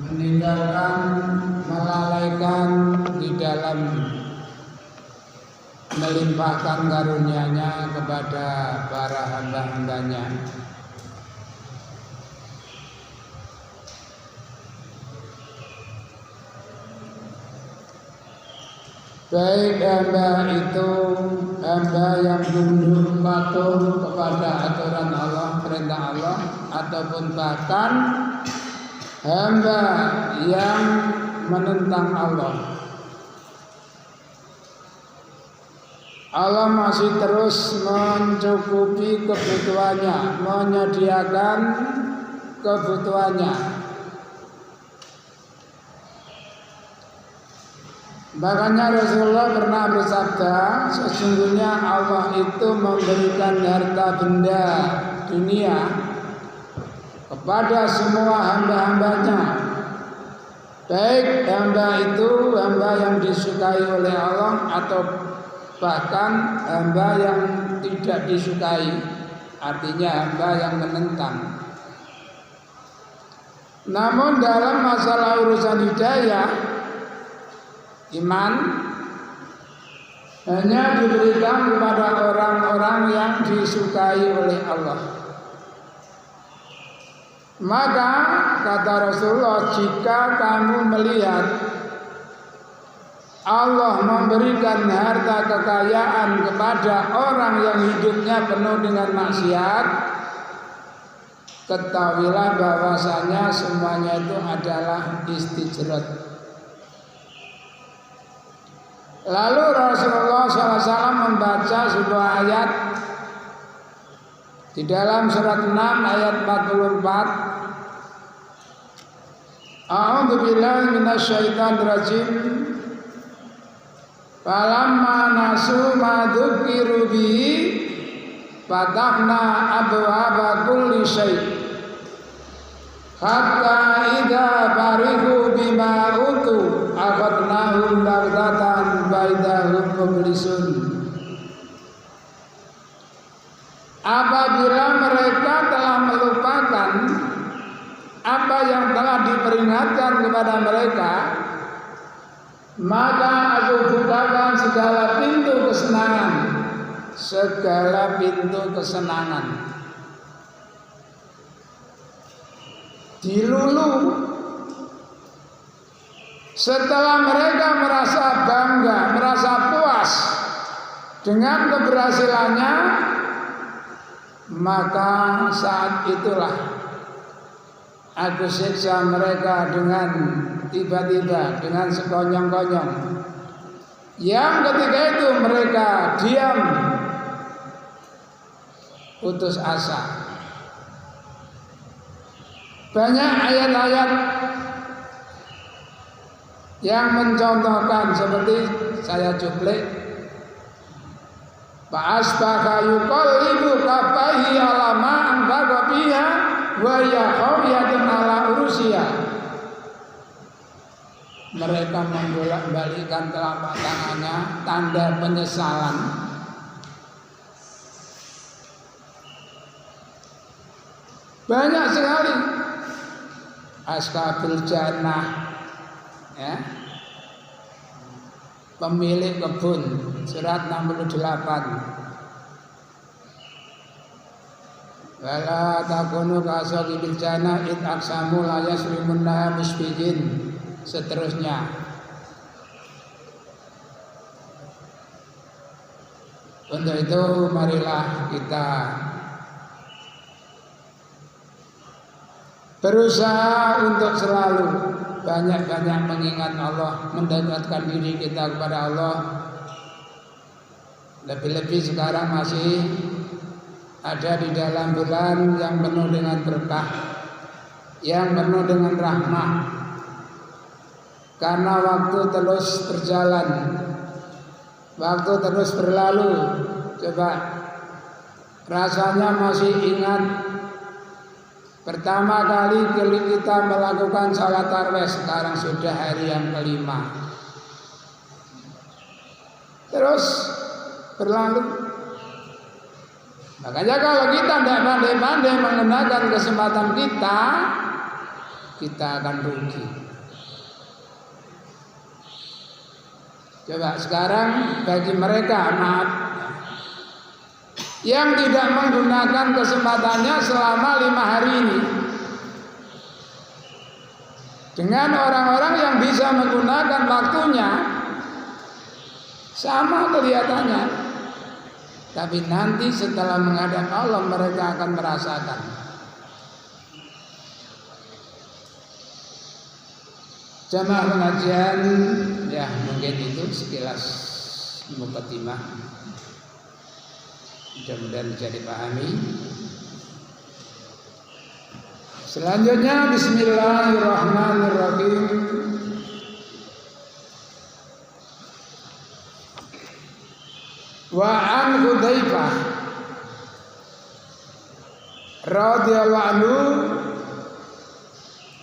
meninggalkan, melalaikan di dalam melimpahkan karunia-Nya kepada para hamba-hambanya. Baik hamba itu hamba yang tunduk patuh kepada aturan Allah, perintah Allah, ataupun bahkan hamba yang menentang Allah. Allah masih terus mencukupi kebutuhannya, menyediakan kebutuhannya. Makanya Rasulullah pernah bersabda, sesungguhnya Allah itu memberikan harta benda dunia kepada semua hamba-hambanya. Baik hamba itu hamba yang disukai oleh Allah atau bahkan hamba yang tidak disukai, artinya hamba yang menentang. Namun dalam masalah urusan hidayah, iman hanya diberikan kepada orang-orang yang disukai oleh Allah. Maka kata Rasulullah, jika kamu melihat Allah memberikan harta kekayaan kepada orang yang hidupnya penuh dengan maksiat, ketahuilah bahwasanya semuanya itu adalah istijrat. Lalu Rasulullah SAW membaca sebuah ayat di dalam surat 6 ayat 44. A'udzu billahi minasyaitonir rajim. Falamma nasu ma dzukiru bihi fatahna abwaaba kulli syai' hatta idza farihu bima utu akhadnahum baghtatan baidahum mublisun. Apabila mereka telah melupakan apa yang telah diperingatkan kepada mereka, maka aku bukakan segala pintu kesenangan, segala pintu kesenangan. Dilulu. Setelah mereka merasa bangga, merasa puas dengan keberhasilannya, maka saat itulah aku siksa mereka dengan tiba-tiba, dengan sekonyong-konyong. Yang ketika itu mereka diam, putus asa. Banyak ayat-ayat yang mencontohkan seperti saya cuplik, Fa'asbaha yuqallibu kaffaihi ala ma anfaqa fiha wa hiya khawiyatun ala urusiha. Mereka membolak-balikkan telapak tangannya, tanda penyesalan. Banyak sekali. Ashabul jannah, ya, pemilik kebun, surat 68. Wala takunu kasahibil jannah id aqsamu la yasrimunha musbihin, seterusnya. Untuk itu marilah kita berusaha untuk selalu banyak-banyak mengingat Allah, mendekatkan diri kita kepada Allah. Lebih-lebih sekarang masih ada di dalam bulan yang penuh dengan berkah, yang penuh dengan rahmah. Karena waktu terus berjalan, waktu terus berlalu. Coba rasanya masih ingat pertama kali kita melakukan salat tarawih, sekarang sudah hari yang kelima. Terus berlalu. Makanya kalau kita tidak pandai-pandai menggunakan kesempatan kita, kita akan rugi. Coba sekarang bagi mereka yang tidak menggunakan kesempatannya selama 5 hari ini, dengan orang-orang yang bisa menggunakan waktunya, sama kelihatannya, tapi nanti setelah menghadap Allah mereka akan merasakan. Jamaah pengajian, ya mungkin itu sekilas mukadimah, mudah-mudahan bisa dipahami. Selanjutnya Bismillahirrahmanirrahim. Wa an Hudzaifah radhiyallahu anhu,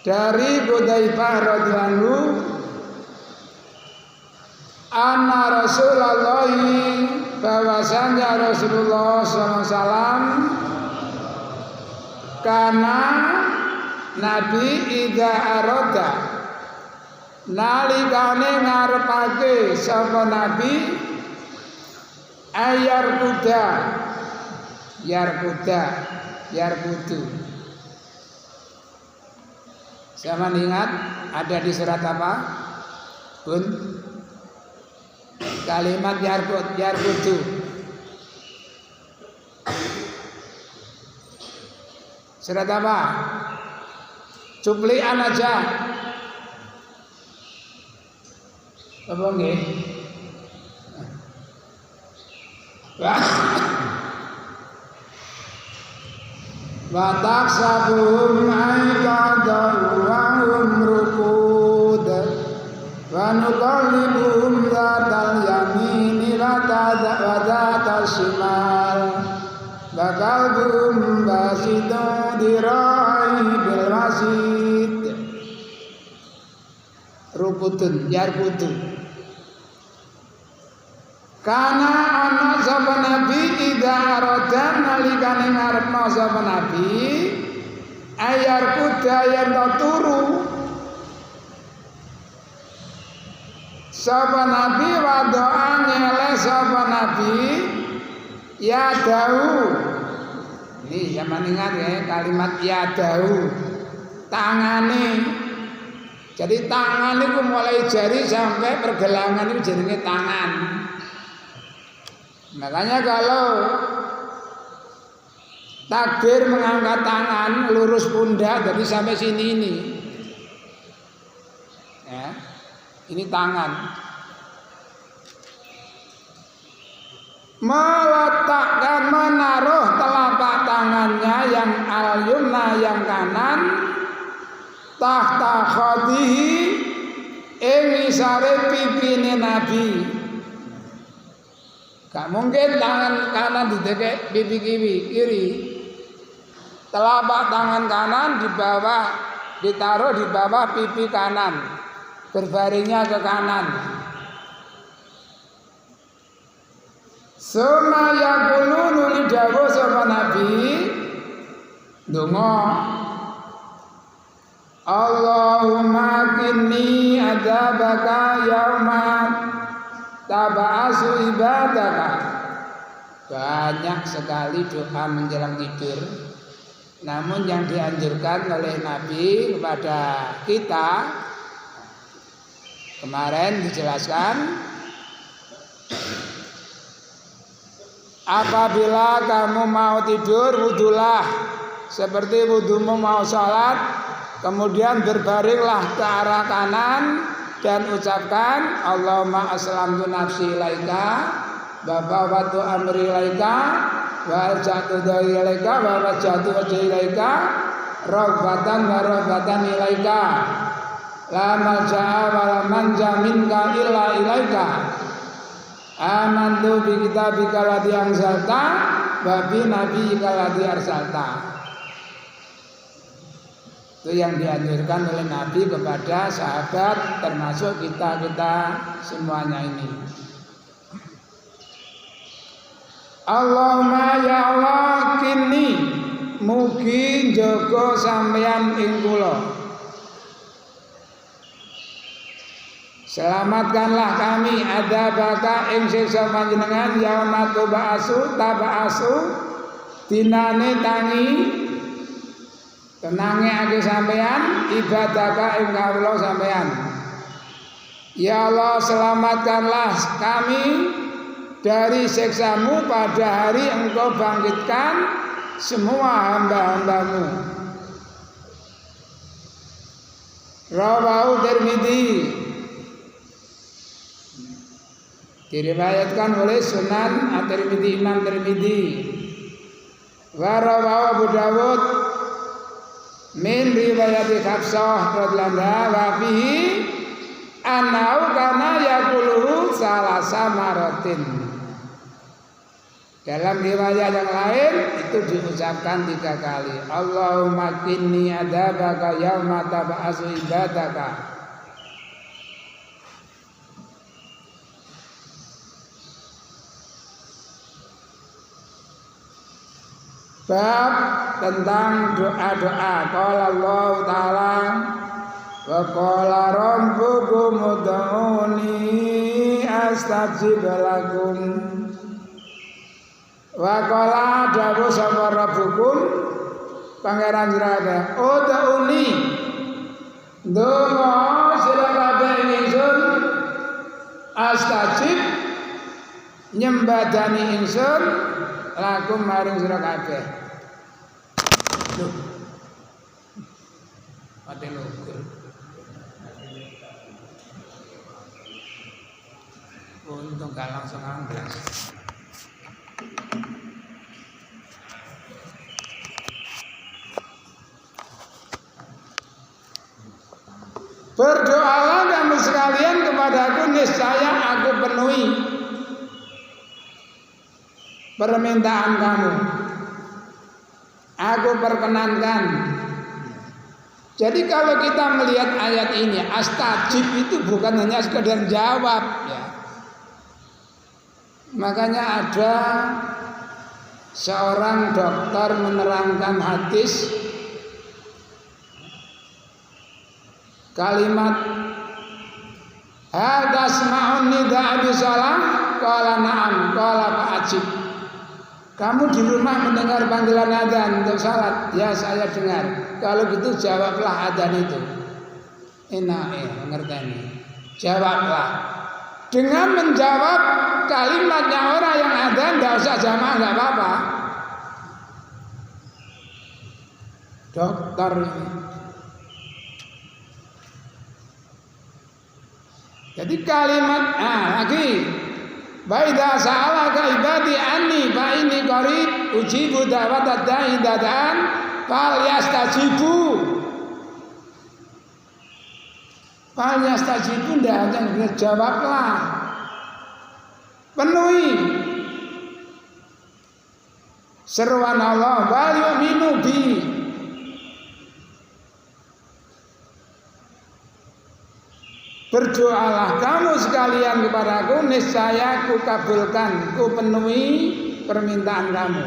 dari Hudzaifah radhiyallahu anhu, anna Rasulullah, bahwasanya Rasulullah SAW karena Nabi ida aroda, nalikane ngarepake sapa Nabi ayar kuda, yarkudu. Sama ingat ada di surat apa? Bun? Kalimat yarkudu. Surat apa? Cuplian aja. Apa nggih? Wa taksabuhum aiqadan wa hum rukud wa nuqallibuhum dzatal yamini wa dzatal shimal wa qalbuhum basidun dira'i bil wasid. Rukudun yarkudu. Karena ana sapa Nabi ida aradan nalikane ngarepno sapa Nabi ayar kuda yen turu sapa Nabi wadoa nyele sapa Nabi ya dau. Ini zaman ingat ya kalimat ya dau, tangane. Jadi tangan itu mulai jari sampai pergelangan itu jenenge tangan. Makanya kalau takbir mengangkat tangan lurus pundak dari sampai sini ini, ya, ini tangan. Meletakkan menaruh telapak tangannya yang al-yumna yang kanan tahta khadihi ing isare pipine Nabi. Gak mungkin tangan kanan didekek pipi kiri. Telapak tangan kanan di bawah, ditaruh di bawah pipi kanan, berbaringnya ke kanan. Suma yaqulu nuli dawuh sapa Nabi donga, Allahumma qini adzabaka yauma taba'asu ibadaka. Banyak sekali doa menjelang tidur, namun yang dianjurkan oleh Nabi kepada kita kemarin dijelaskan, apabila kamu mau tidur wudulah seperti wudumu mau sholat, kemudian berbaringlah ke arah kanan dan ucapkan Allahumma aslamtu nafsi ilaika wa bawatu amri ilaika wa alja'tu dari ilaika wa wajjahtu wajhi ilaika raghbatan wa rahbatan ilaika la malja'a wa la manja minka illa ilaika amantu bi kitabika ladzi anzalta wa bi nabiyyika ladzi arsalta. Itu yang dianjurkan oleh Nabi kepada sahabat, termasuk kita semuanya ini. Allahumma ya Allah kini mugi njaga sampeyan ing kula. Selamatkanlah kami adabaka ing siksa panjenengan yauma taba'asu dinane tangi tenange ake sampean ibadaka ing kawula sampean. Ya Allah, selamatkanlah kami dari siksamu pada hari engkau bangkitkan semua hamba-hambamu. Rawahu Tirmidzi, diriwayatkan oleh Sunan At-Tirmidzi, Imam Tirmidzi. Wa rawahu Abu Dawud min riwayati Hafsah radhiyallahu anha wa fihi anau kana yaqulu salasa maratin. Dalam riwayat yang lain itu diucapkan 3 kali. Allahumma qini adabaka yauma tab'asu ibadaka. Bab tentang doa-doa. Qala Allah Ta'ala wa qala rabbukum ud'uni astajib lakum. Wa qala dawuh sapa rabbukum pangeran sira ud'uni ndonga sira kabeh ingsun astajib nyembadani ingsun lakum maring sira kabeh. Lho. Ate lugur. Untung gak langsung amblas. Berdoalah kamu sekalian kepadaku, niscaya aku penuhi permintaan kamu. Aku perkenankan. Jadi kalau kita melihat ayat ini, astajib itu bukan hanya sekedar jawab, ya. Makanya ada seorang dokter menerangkan hadis kalimat hadasma'un nida abi salam qala na'am qala fa'ajib. Kamu di rumah mendengar panggilan adzan untuk salat? Ya, saya dengar. Kalau gitu jawablah adzan itu. Ngerteni. Jawablah. Dengan menjawab kalimatnya orang yang adzan, enggak usah jamaah, enggak apa-apa. Dokter ini. Jadi kalimat lagi baida sa'alaka ibadi anni fa inni qarib ujibu da'watad da'i dadan fal yastajibu. Fal yastajibu ndak hanya jawablah. Penuhi seruan Allah wal yu'minu bi. Berdoalah kamu sekalian kepadaku, niscaya ku kabulkan, ku penuhi permintaan kamu.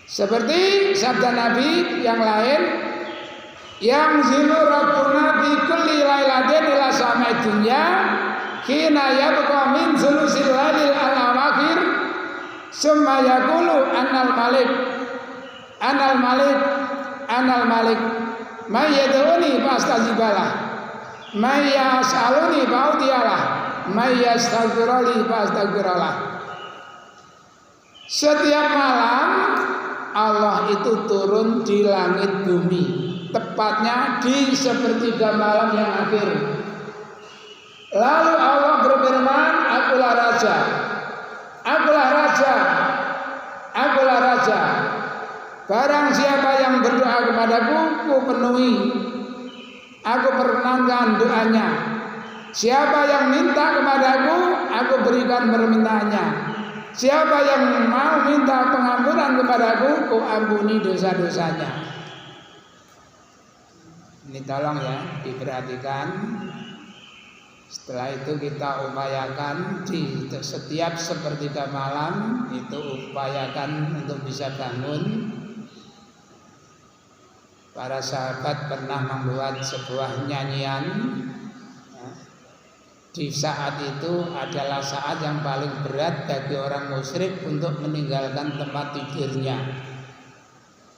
Seperti sabda Nabi yang lain, yang zilu rabbuna bi kulli lailatin ila samai dunya hina yabqa min zulusil lailil al-awakhir summa yaqulu anal malik may yad'uni fastajibalah. May yas'aluni fa'udiyalah, may yastaghfiruni fa'astaghfirallah. Setiap malam Allah itu turun di langit bumi, tepatnya di sepertiga malam yang akhir. Lalu Allah berfirman, akulah raja, akulah raja, akulah raja. Barang siapa yang berdoa kepadaku, ku penuhi. Aku perkenankan doanya. Siapa yang minta kepadaku, aku berikan permintaannya. Siapa yang mau minta pengampunan kepadaku, ku ampuni dosa-dosanya. Ini tolong ya, diperhatikan. Setelah itu kita upayakan di setiap sepertiga malam itu upayakan untuk bisa bangun. Para sahabat pernah membuat sebuah nyanyian, ya, di saat itu adalah saat yang paling berat bagi orang musyrik untuk meninggalkan tempat tidurnya.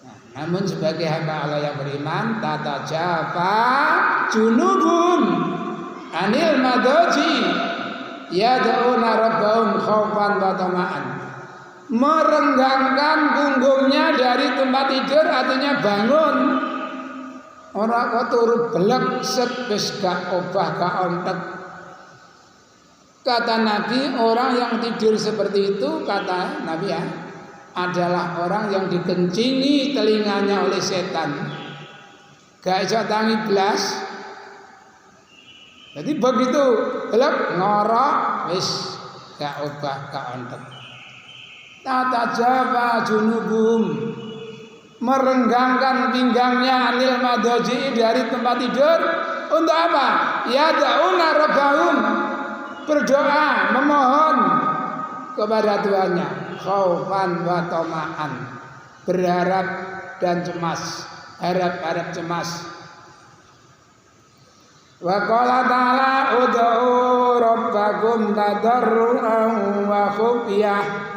Nah, namun sebagai hamba Allah yang beriman, tatajafa junubun anil madaji yad'una rabbahum khaufan wa tama'an. Merenggangkan punggungnya dari tempat tidur artinya bangun. Ora kok turu belek set wis gak obah gak ontek. Kata Nabi, orang yang tidur seperti itu, kata Nabi ya, adalah orang yang dikencingi telinganya oleh setan. Gak iso tangi blas. Jadi begitu belek ngorok wis gak obah gak ontek. Tatajafa junubum, merenggangkan pinggangnya anil madaji dari tempat tidur untuk apa? Yad'una rabbahum, berdoa memohon kepada Tuhannya, khaufan wa tama'an, berharap dan cemas, harap-harap cemas. Wa qala ta'ala ud'u rabbakum tadarruan wa khufyah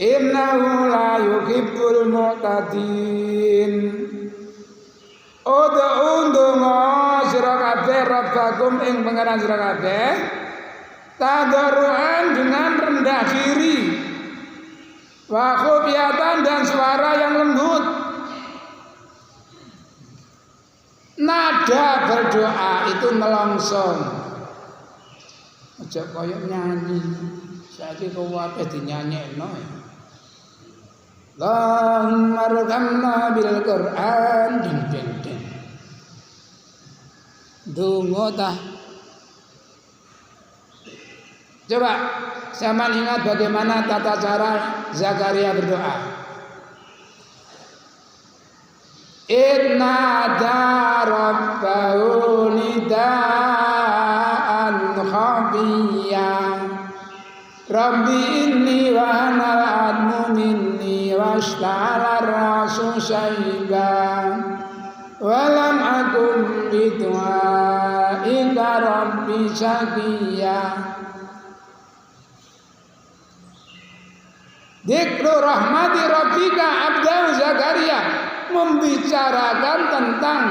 innahu la yuhibbul mu'tadin. Ud'u ndonga sira kabeh rabbakum ing pangeran sira kabeh tadarruan dengan rendah diri wa khufyatan dan suara yang lembut. Nada berdoa itu nelongsong. Aja koyo nyanyi. Saiki kuwabe dinyanyekno. Allahumma arhamna bil Qur'an ding. Donga tah. Coba sama ingat bagaimana tata cara Zakaria berdoa. Innada rabbahu nidaan khafiyya Rabbi inni wa hanal admu minni washta'ala rasu syaiban walam akum bidu'aika rabbi syaqiyya. Dzikru rahmati rabbika abdahu Zakaria membicarakan tentang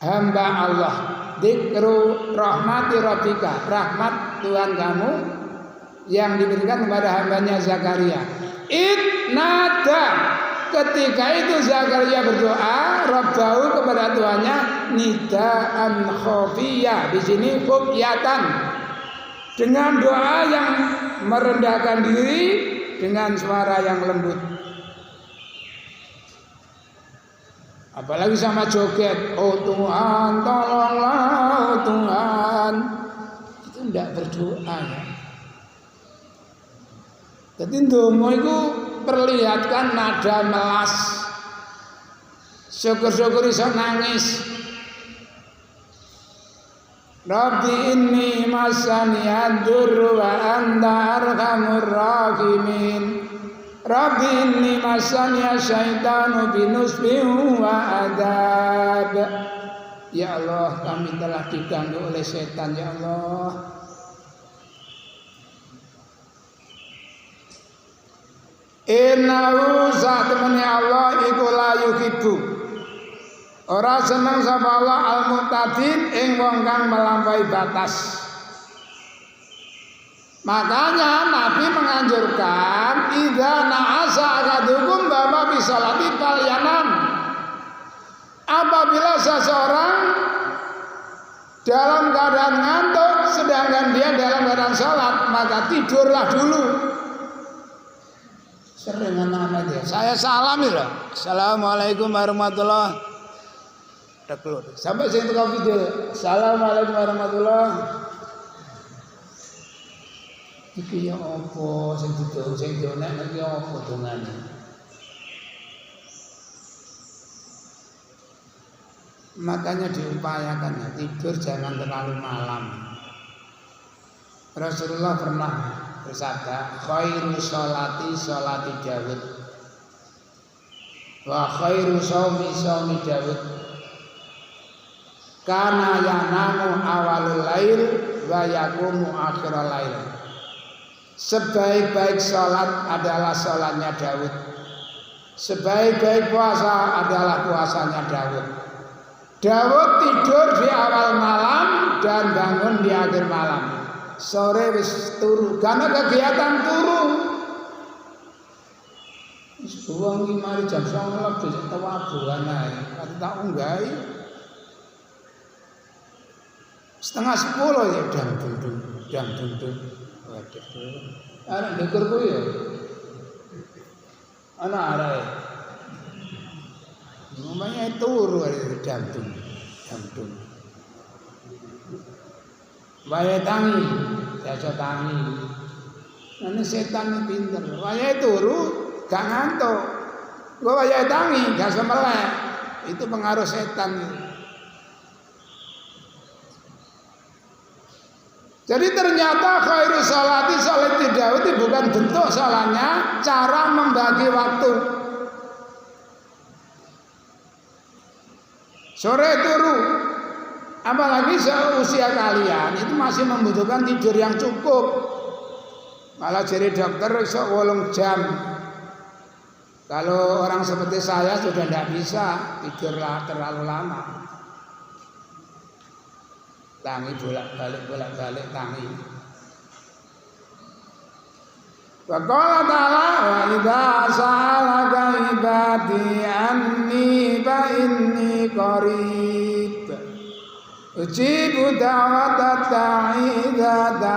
hamba Allah. Dzikru rahmati rabbika, rahmat Tuhan kamu yang diberikan kepada hambanya Zakaria. Nada, ketika itu Zakaria berdoa rabbahu kepada Tuhannya nidaan khafiyah, di sini khufyatan, dengan doa yang merendahkan diri dengan suara yang lembut. Apalagi sama joget, oh Tuhan tolonglah, oh Tuhan. Itu tidak berdoa ya. Jadi ndonga itu perlihatkan nada melas. Syukur-syukur iso nangis. Rabbi inni masani ad-durru wa anta arhamur rahimin. Rabbi inni masani asyaitanu binusbin wa adab. Ya Allah, kami telah diganggu oleh setan ya Allah. Innahu satemene Allah iku la yuhibbu, ora seneng sapa Allah al-mu'tadin ing wong kang melampaui batas. Makanya Nabi menganjurkan idza na'asa akadukum bama bi sholati falyanam. Apabila seseorang dalam keadaan ngantuk sedangkan dia dalam keadaan sholat, maka tidurlah dulu. Sering anak dia. Saya salam ya. Assalamualaikum warahmatullahi wabarakatuh. Sampai sing tukang video. Assalamualaikum warahmatullahi. Iki ya apa sing didong sing donek iki apa dongane. Makanya diupayakan ya, tidur jangan terlalu malam. Rasulullah pernah bersabda, khairu sholati sholati Daud wa khairu shaumi shaumi Daud. Kana yanamu awalul lail wa yaqumu akhirul lail. Sebaik-baik salat adalah salatnya Daud. Sebaik-baik puasa adalah puasanya Daud. Daud tidur di awal malam dan bangun di akhir malam. Sore wis turu karena kegiatan turu. Wis buang iki mari jam 09.00 besok tawabuhan ae. Kata tak unggahi. 9:30 ya jam dundung. Waduh. Arek ndekur ku ya. Ana arek. Ngomongnya turu jam dundung. Wayahe tangi, jasa tangi. Nane setan pinter. Wayahe turu gak ngantuk. Gua wayahe tangi gak semelek. Itu pengaruh setan. Jadi ternyata khairus sholati sholati Daud itu bukan bentuk sholatnya, cara membagi waktu. Sore turu, apalagi seusia kalian itu masih membutuhkan tidur yang cukup. Malah jadi dokter 8 jam. Kalau orang seperti saya sudah tidak bisa tidur terlalu lama. Tangi bolak-balik tangi. Wa qala ta'ala wa idza sa'alaka ibadi anni fa inni qarib ujibu da'wata da'idan.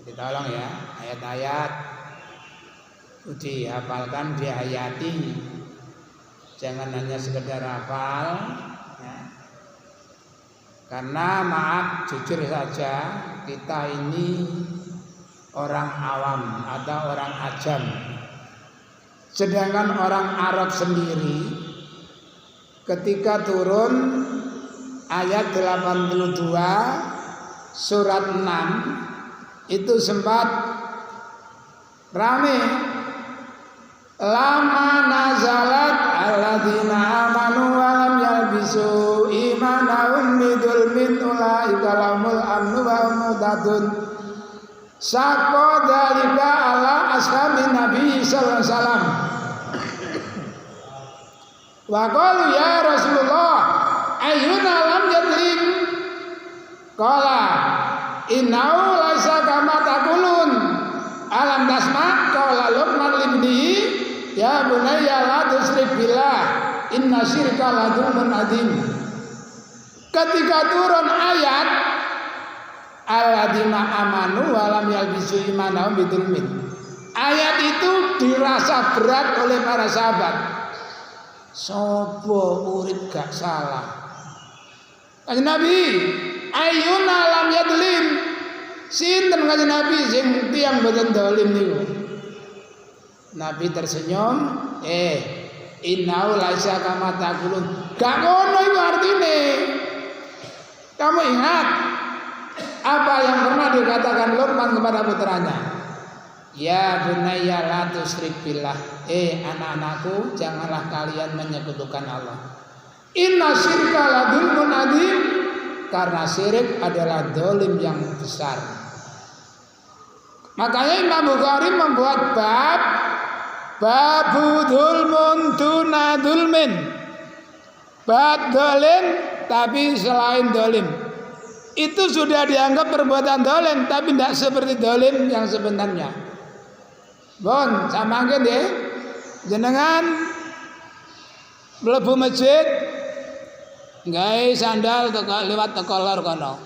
Jadi tolong ya ayat-ayat dihafalkan, dihayati. Jangan hanya sekedar hafal. Karena maaf jujur saja kita ini orang awam atau orang ajam. Sedangkan orang Arab sendiri ketika turun ayat 82 surat 6 itu sempat rame. Lama nazalat alladzina amanu wa lam yalbisu imanahum bidzulmin ulaika lahumul amnu wa hum muhtadun. Saqo dalika ala ashabin nabi sallallahu alaihi wasallam. Wa qalu ya Rasulullah ayyuna lam yadlim. Qala innahu laisa kama taqulun. Alam tasma qala Luqman libnihi ya bunayya la tusyrik billah inna syirka la dzulmun adzim. Ketika turun ayat alladzina amanu wa lam yalbisu imanahum bidzulmin, ayat itu dirasa berat oleh para sahabat. Sopo urip gak salah. Kanjeng Nabi, ayyuna lam yadlim. Sinten kanjeng Nabi sing tiyang boten dolim niku. Nabi tersenyum, innau laisa kama taqulun. Gak ngono iku artine. Kamu ingat apa yang pernah dikatakan Luqman kepada putranya? Ya bunayya la tusyrik billah. Anak-anakku, janganlah kalian menyekutukan Allah. Inna syirka la dzulmun adzim. Karena syirik adalah dolim yang besar. Makanya Imam Bukhari membuat babu dzulmun tuna dzulmin. Bab dolim tapi selain dolim. Itu sudah dianggap perbuatan dolim, tapi tidak seperti dolim yang sebenarnya. Bon, sama mungkin ya. Jenengan mlebu masjid gawe sandal lewat teko lor kono.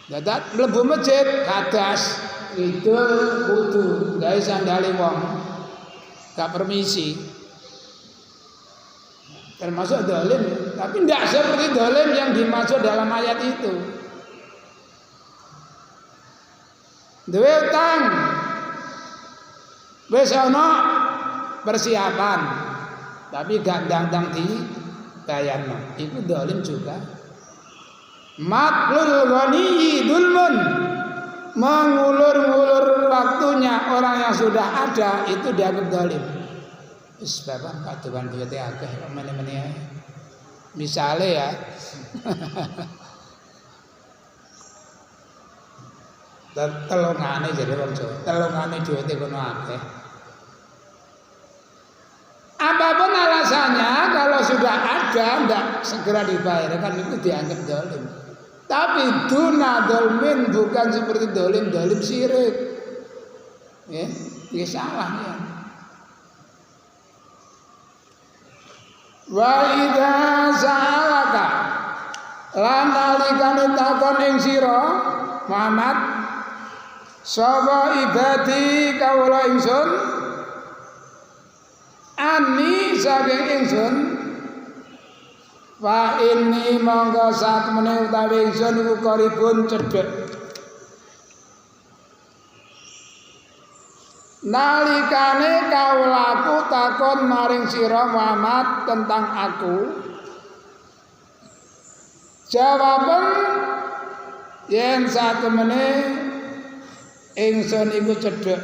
Dadak mlebu masjid kadas kidul wudu gawe sandale wong. Gak permisi. Termasuk dolim, tapi tidak seperti dolim yang dimaksud dalam ayat itu. Duwe utang, wis ana persiapan, tapi gak ndang-ndang dikayano, itu dolim juga. Matlul ghaniyyi dzulmun, mengulur-ngulur waktunya orang yang sudah ada itu dianggap dolim. Wis bapak kaduan duwite akeh kok meneh-meneh ae. Misale ya. Telungane jare wong Jawa, telungane duwite kono akeh. Apapun alasannya, kalau sudah ada tidak segera dibayarkan itu dianggap dolim. Tapi duna dolmin bukan seperti dolim syirik. Ya, dia salah ya. Wa idza sa'alaka lan nalikane takon ing sira Muhammad sapa ibadi kawula ingsun ani saking ingsun wa inni monggo sakmene utawi ingsun iku qaribun cedhek nalikane kawulaku takon maring sira Muhammad tentang aku jawaban yen sakmene ingsun iku cedhek.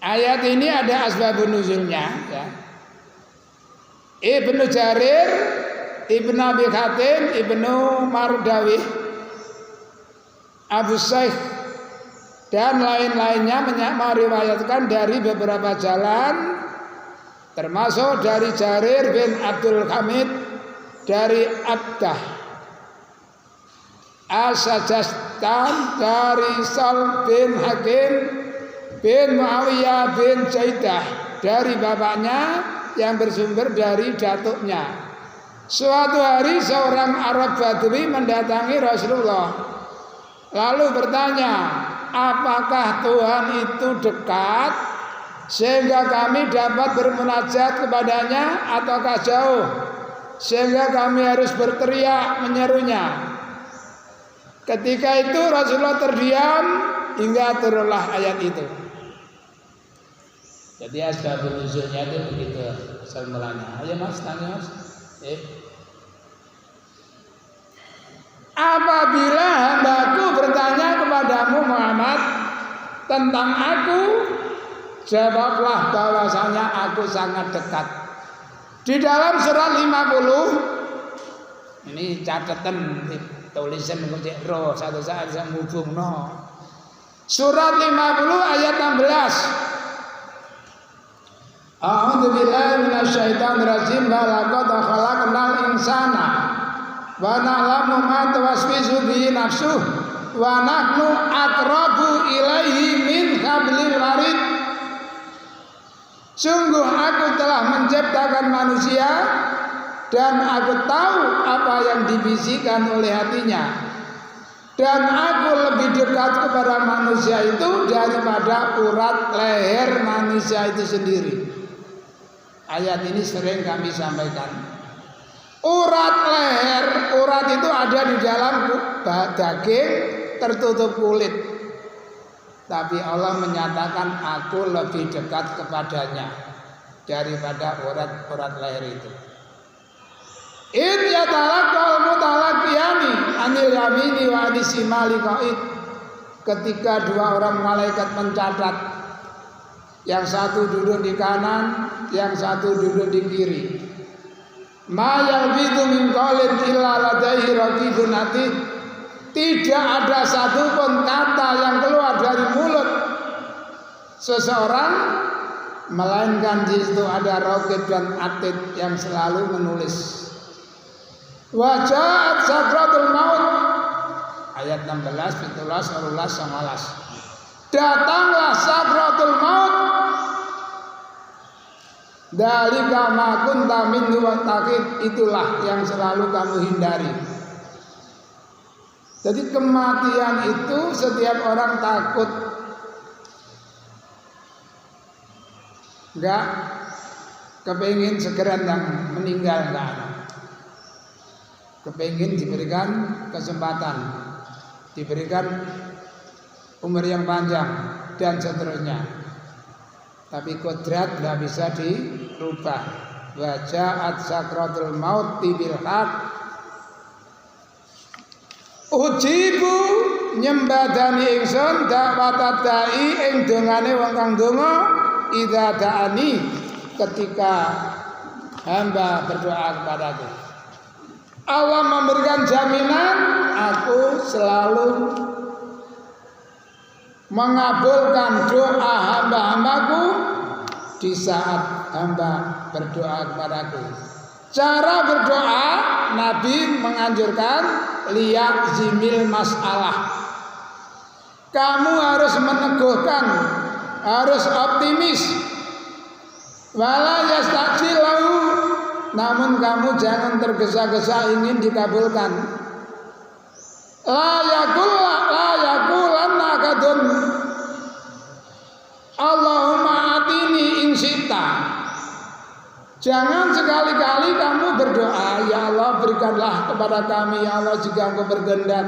Ayat ini ada asbabun nuzulnya ya. Ibnu Jarir, Ibnu Abi Hatim, Ibnu Mardawi, Abu Saih dan lain-lainnya meriwayatkan dari beberapa jalan, termasuk dari Jarir bin Abdul Hamid, dari Abdah As-Sajastan, dari Sal bin Hakim bin Muawiyah bin Jaidah, dari bapaknya yang bersumber dari datuknya. Suatu hari seorang Arab Badui mendatangi Rasulullah lalu bertanya, apakah Tuhan itu dekat sehingga kami dapat bermunajat kepadanya ataukah jauh sehingga kami harus berteriak menyerunya? Ketika itu Rasulullah terdiam hingga turunlah ayat itu. Jadi asbabun nuzulnya itu begitu asal mulanya. Ayo Mas, tanya Mas. Apabila hambaku bertanya kepadamu Muhammad tentang aku, jawablah bahwasanya aku sangat dekat. Di dalam surat 50, ini catatan tulisan mengucap roh satu saat saya menghubung no. Surat 50 ayat 16. A'udzu billahi minasyaitonir rajim. Laqad khalaqnal insana wa na'lamu ma tuwaswisu bihi nafsuh wa nahnu aqrabu ilaihi min hablil warid. Sungguh aku telah menciptakan manusia dan aku tahu apa yang dibisikkan oleh hatinya. Dan aku lebih dekat kepada manusia itu daripada urat leher manusia itu sendiri. Ayat ini sering kami sampaikan. Urat leher, urat itu ada di dalam daging tertutup kulit. Tapi Allah menyatakan aku lebih dekat kepadanya daripada urat leher itu. In yatalaqal mutalaqiyani anil yamini wa anisimali qaid. Ketika dua orang malaikat mencatat, yang satu duduk di kanan, yang satu duduk di kiri. Ma yalbidu min qaulin illa ladaihi raqibun atid. Tidak ada satupun kata yang keluar dari mulut seseorang melainkan di situ ada raqib dan atid yang selalu menulis. Waja'at sakratul maut ayat 16, 17, 18, 19. Datanglah sakratul maut. Dalika ma kunta minhu wattaqid, itulah yang selalu kamu hindari. Jadi kematian itu setiap orang takut. Enggak kepingin segera meninggal, enggak. Kepingin diberikan kesempatan, diberikan umur yang panjang dan seterusnya. Tapi kodrat tidak bisa dirubah. Waja'at sakratul maut bil haq. ujibu nyembadani ingsun dakwat dai ing dongane wong kang donga idza da'ani ketika hamba berdoa kepadaku. Allah memberikan jaminan aku selalu mengabulkan doa hamba-hambaku di saat hamba berdoa kepadaku. Cara berdoa Nabi menganjurkan liyak zimil masalah. Kamu harus meneguhkan, harus optimis. Wala yastajilahu, namun kamu jangan tergesa-gesa ingin dikabulkan. La yakulanna kadun Allahumma atini insita. Jangan sekali-kali kamu berdoa, ya Allah berikanlah kepada kami, ya Allah jika engkau berkehendak.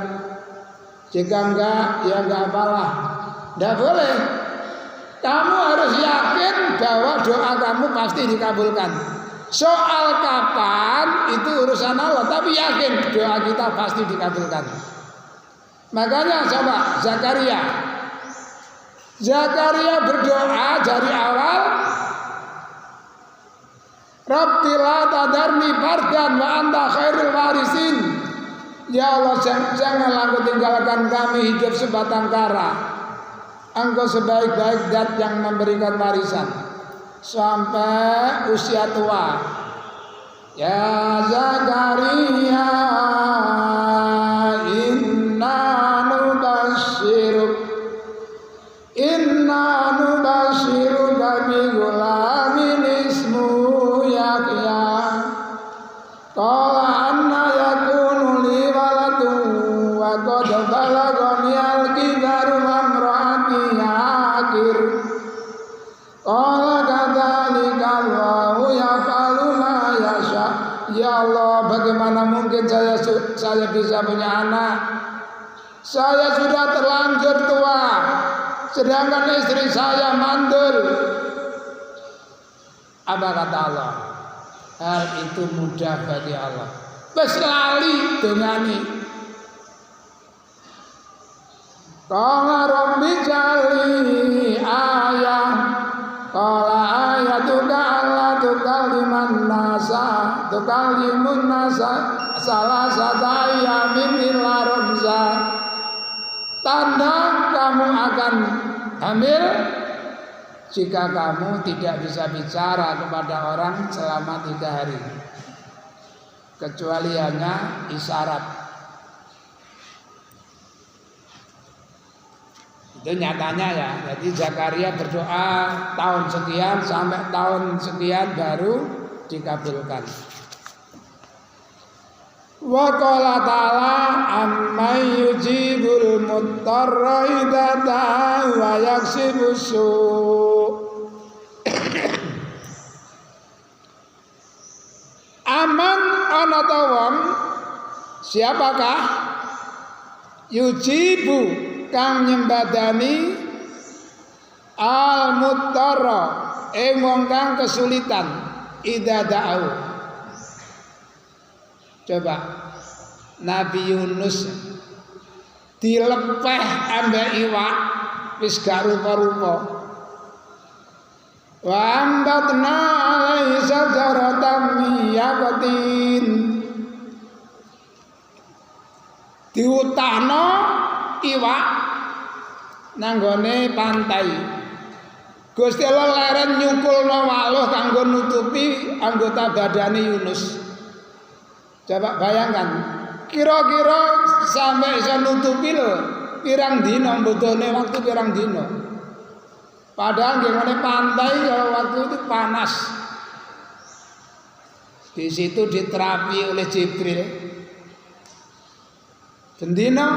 Jika enggak, ya enggak apalah. Tidak boleh. Kamu harus yakin bahwa doa kamu pasti dikabulkan. Soal kapan itu urusan Allah, tapi yakin doa kita pasti dikabulkan. Makanya coba Zakaria berdoa dari awal, Rabbi la tadarni fardan wa anta khairul warisin. Ya Allah, janganlah Engkau tinggalkan kami hidup sebatang kara. Engkau sebaik-baik zat yang memberikan warisan sampai usia tua. Ya Zakaria, inna nubashiruka bi ghulamin ismu Yahya. Qala anna yakunu li waladun wa qad balaghani al-kibaru wa imraati aqir. Qala kadzalika Allahu yaf'alu ma yasha. Ya Allah, bagaimana mungkin saya bisa punya anak? Saya sudah terlanjur tua, sedangkan istri saya mandul. Apa kata Allah? Hal itu mudah bagi Allah. Wes lali dongani. Qala rabbi jali ayah. Qala ayatuka alla tukallimun nasa salah satu yamin illa ramza. Tanda kamu akan hamil jika kamu tidak bisa bicara kepada orang selama 3 hari, kecuali hanya isyarat. Itu nyatanya ya. Jadi Zakaria berdoa tahun sekian sampai tahun sekian baru dikabulkan. Wa qala ta'ala amman yujibul muttarra idza da'a wa yaksibus su'. Aman ana ta wong siapakah yujibu kang nyembadani al muttarra wong kang kesulitan idza da'u. Coba Nabi Yunus dilepeh ambek iwak wis gak rupa-rupa. Wa ambatna alaihi sajaratan min yaqtin. Diutahno iwak nanggone pantai. Gusti Allah leren nyukulno waluh kanggo nutupi anggota badane Yunus. Coba bayangkan, kira-kira sampai iso nutupi lho pirang dino mbotone waktu pirang dino. Padahal nggone pantai kalau waktu itu panas. Di situ diterapi oleh Jibril. Bendino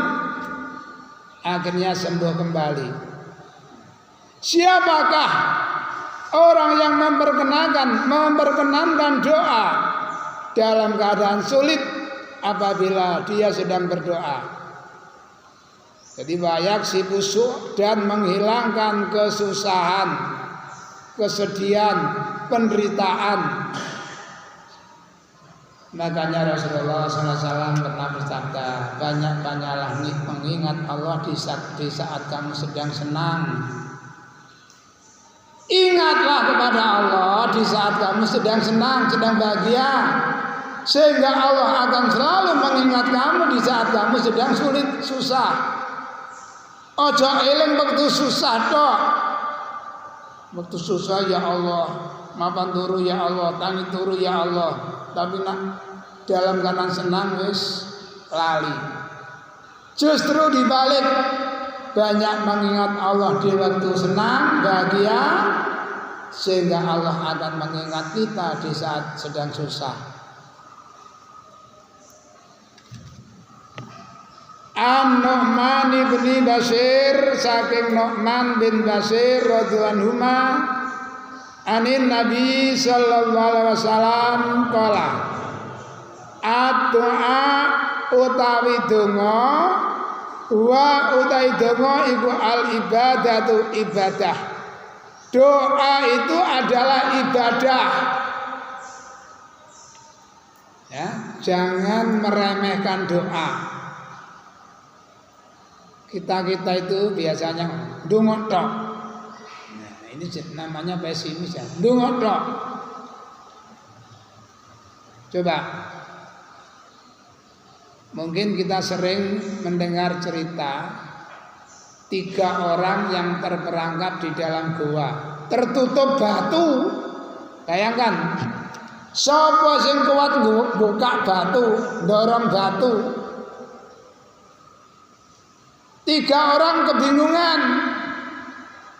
akhirnya sembuh kembali. Siapakah orang yang memperkenankan doa dalam keadaan sulit apabila dia sedang berdoa? Jadi bayak sibusu dan menghilangkan kesusahan, kesedihan, penderitaan. Makanya Rasulullah SAW pernah bersabda, banyak-banyaklah mengingat Allah di saat kamu sedang senang. Ingatlah kepada Allah di saat kamu sedang senang, sedang bahagia, sehingga Allah akan selalu mengingat kamu di saat kamu sedang sulit, susah. Ojo eling waktu susah tok. Waktu susah ya Allah, mapan turu ya Allah, tangi turu ya Allah. Tapi dalam keadaan senang wis lali. Justru dibalik, banyak mengingat Allah di waktu senang, bahagia, sehingga Allah akan mengingat kita di saat sedang susah. An-Nu'man bin Bashir, saking Nu'man bin Bashir radhiyallahu anhu, anin Nabi sallallahu alaihi wasallam qala, ad-du'a utawi donga wa utawi donga iku al-ibadatu ibadah. Doa itu adalah ibadah. Ya, jangan meremehkan doa. Kita itu biasanya ndonga tok. Nah, ini namanya pesimis ya. Ndonga tok. Coba. Mungkin kita sering mendengar cerita 3 orang yang terperangkap di dalam goa, tertutup batu. Bayangkan, sapa sing kuat buka batu, dorong batu. 3 orang kebingungan.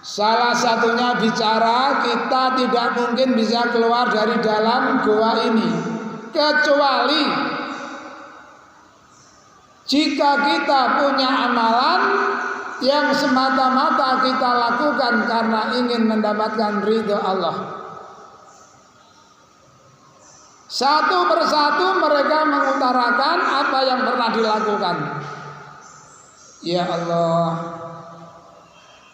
Salah satunya bicara, kita tidak mungkin bisa keluar dari dalam goa ini kecuali jika kita punya amalan yang semata-mata kita lakukan karena ingin mendapatkan ridho Allah. Satu persatu mereka mengutarakan apa yang pernah dilakukan. Ya Allah,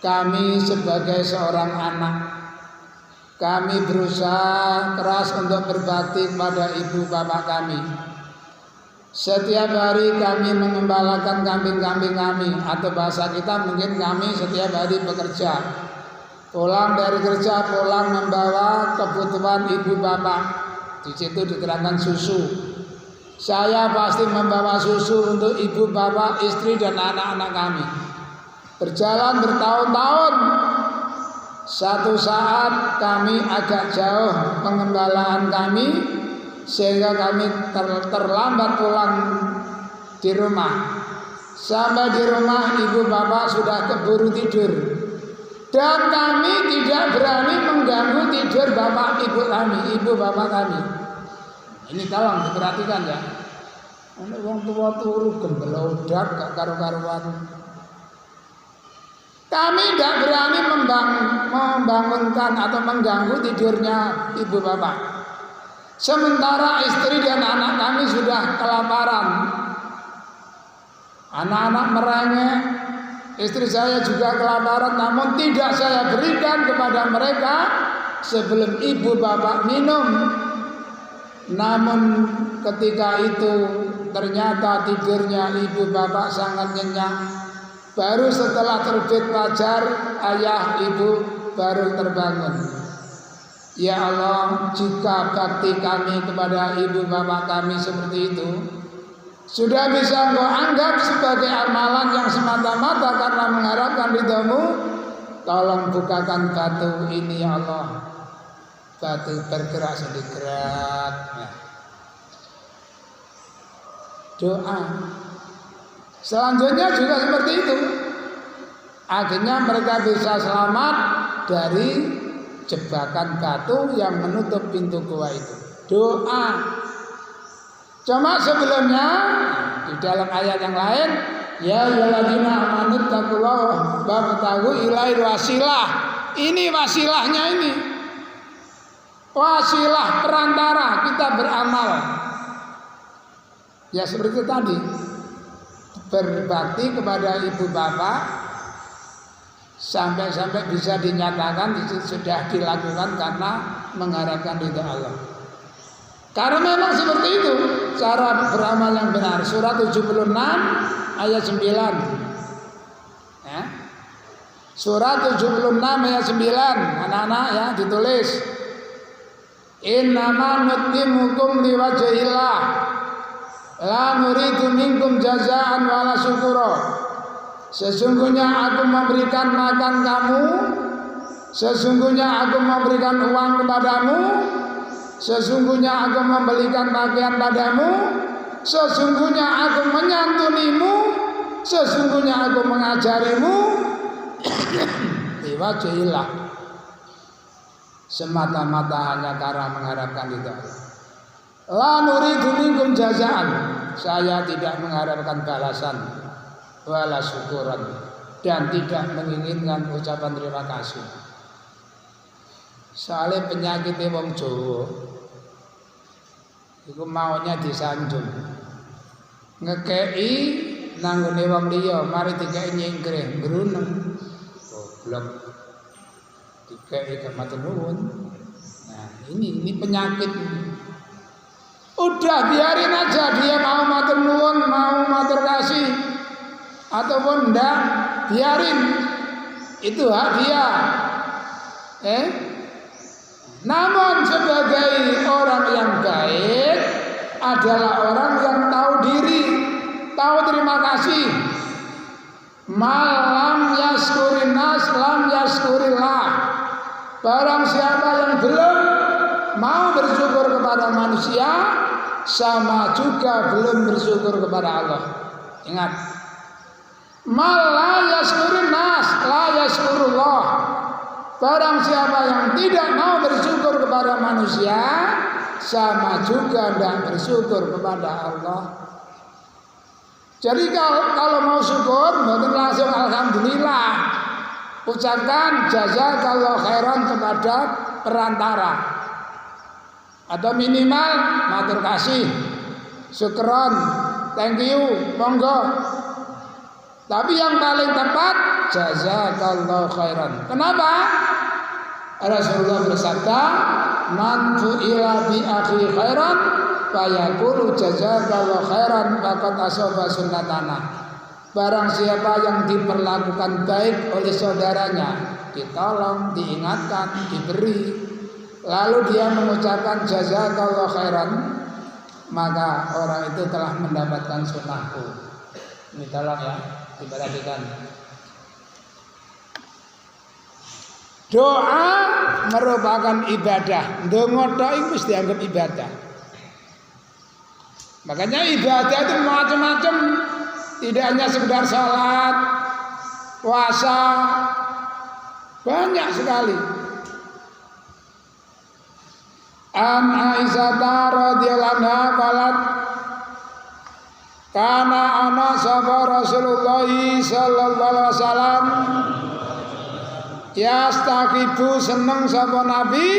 kami sebagai seorang anak, kami berusaha keras untuk berbakti kepada ibu bapak kami. Setiap hari kami mengembalakan kambing-kambing kami, atau bahasa kita mungkin kami setiap hari bekerja. Pulang dari kerja, pulang membawa kebutuhan ibu bapak. Di situ diterangkan susu. Saya pasti membawa susu untuk ibu bapak, istri dan anak-anak kami. Berjalan bertahun-tahun. Satu saat kami agak jauh pengembalaan kami, sehingga kami terlambat pulang di rumah. Sampai di rumah ibu bapak sudah keburu tidur, dan kami tidak berani mengganggu tidur bapak ibu kami, ibu bapak kami. Ini tolong diperhatikan ya. Ana wong tua turu gembelodak gak karu-karuan. Kami tidak berani membangunkan atau mengganggu tidurnya ibu bapak. Sementara istri dan anak kami sudah kelaparan. Anak-anak merengek, istri saya juga kelaparan, namun tidak saya berikan kepada mereka sebelum ibu bapak minum. Namun ketika itu ternyata tidurnya ibu bapak sangat nyenyak. Baru setelah terbit fajar, ayah ibu baru terbangun. Ya Allah, jika bakti kami kepada ibu bapak kami seperti itu sudah bisa Engkau anggap sebagai amalan yang semata-mata karena mengharapkan ridho-Mu, tolong bukakan batu ini ya Allah. Batu bergerak sedikit. Nah. Doa. Selanjutnya juga seperti itu. Akhirnya mereka bisa selamat dari jebakan batu yang menutup pintu gua itu. Doa. Cuma sebelumnya di dalam ayat yang lain, ya ayyuhalladzina amanu taqullaha wabtaghu ilaihi wasilah. Ini wasilahnya ini. Wasilah perantara kita beramal. Ya seperti itu tadi. Berbakti kepada ibu bapak sampai bisa dinyatakan itu sudah dilakukan karena mengharapkan ridha Allah. Karena memang seperti itu cara beramal yang benar. Surat 76 ayat 9. Ya. Surat 76 ayat 9. Anak-anak ya ditulis. Innama nut'imukum liwajhillah la nuridu minkum jazaan wala syukura. Sesungguhnya aku memberikan makan kamu, sesungguhnya aku memberikan uang kepadamu, sesungguhnya aku membelikan pakaian padamu, sesungguhnya aku menyantunimu, sesungguhnya aku mengajarimu liwajhillah, semata-mata hanya karena mengharapkan ridha Allah. La nuridu minkum jazaan, saya tidak mengharapkan balasan wala syukuran, dan tidak menginginkan ucapan terima kasih. Soalnya penyakitnya wong Jawa iku maunya disanjung, ngekei nanggone wong liya, mari dikei nyingkrih bruneng goblok, dikei matur nuwun. Nah ini penyakit. Udah biarin aja dia mau matur nuwun, mau matur kasih ataupun enggak, biarin, itu hak dia. Namun sebagai orang yang baik adalah orang yang tahu diri, tahu terima kasih. Malam yaskurin nas lam yaskurillah. Barang siapa yang belum mau bersyukur kepada manusia, sama juga belum bersyukur kepada Allah. Ingat, la yaskurin nas la yaskurullah. Barang siapa yang tidak mau bersyukur kepada manusia, sama juga tidak bersyukur kepada Allah. Jadi kalau mau syukur, mungkin langsung alhamdulillah, ucapkan jazakallahu khairan kepada perantara, atau minimal matur kasih, syukron, thank you, monggo. Tapi yang paling tepat jazakallahu khairan. Kenapa? Rasulullah bersabda, man fu'ila bi akhi khairan fayaqulu jazakallahu khairan faqad asaba sunnatana. Barang siapa yang diperlakukan baik oleh saudaranya, ditolong, diingatkan, diberi, lalu dia mengucapkan jazakallahu khairan, maka orang itu telah mendapatkan sunnahku. Ini tolong ya, diperhatikan. Doa merupakan ibadah. Ndonga tok iku wis dianggap ibadah. Makanya ibadah itu macam-macam. Tidak hanya sekedar salat, puasa, banyak sekali. An Aisyah radhiyallahu anha qalat kana ana sapa Rasulullah sallallahu alaihi wasallam yastaqibu seneng sapa Nabi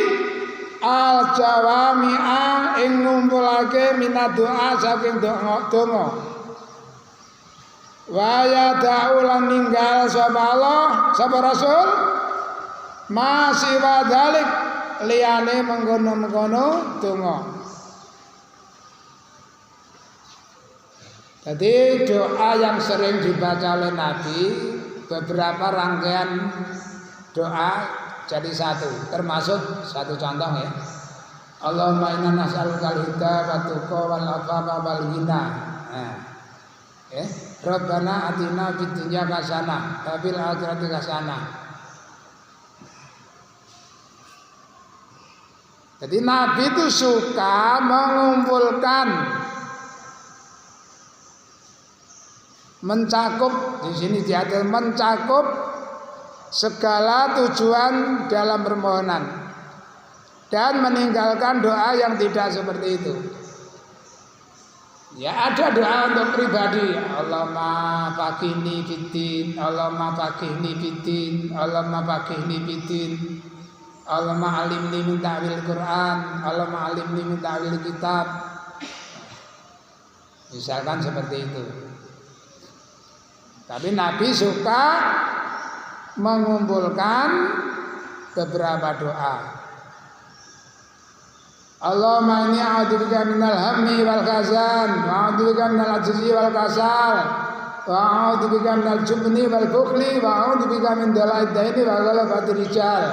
al jawami'a ing ngumpulake minat doa saking donga. Wa yada'ulan ninggal sapa Allah sapa Rasul masih wadalik liyane mengkono-mengkono donga. Jadi doa yang sering dibaca oleh Nabi, beberapa rangkaian doa jadi satu, termasuk satu contoh ya. Allahumma inna nas'alukal hidayah wa tuqa wal afafa wal ghina. Rabbana atina fid dunya hasanah wa fil akhirati hasanah. Jadi Nabi itu suka mengumpulkan, mencakup, di sini diatur mencakup segala tujuan dalam permohonan dan meninggalkan doa yang tidak seperti itu. Ya ada doa untuk pribadi, Allahumma faqihni fiddin, Allahumma faqihni fiddin, Allahumma faqihni fiddin, Allahumma alimni min ta'wil Quran, Allahumma alimni min ta'wil kitab. Misalkan seperti itu. Tapi Nabi suka mengumpulkan beberapa doa. Allahumma inni a'udzubika minal hammi wal hazan wa a'udzubika minal ajzi wal kasal wa a'udzubika minal jubni wal bukhli wa a'udzubika min dala'id daini wa ghalabatir rijal.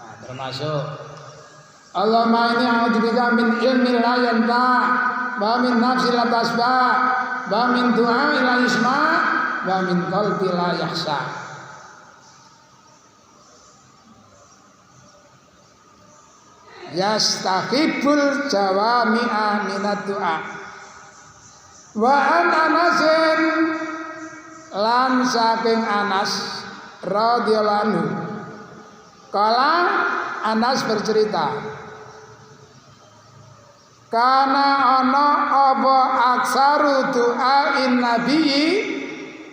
Nah, termasuk Allahumma inni a'udzubika min ilmin la yanfa' wa min nafsin la tasba' wa min du'ain la yusma' wa min qalbi la yakhsha. Yastahibul jawami'a minad du'a. Wa an Anasin lan saking Anas radhiyallahu anhu. Kala Anas bercerita, kana ana apa aksaru du'ain nabiyyi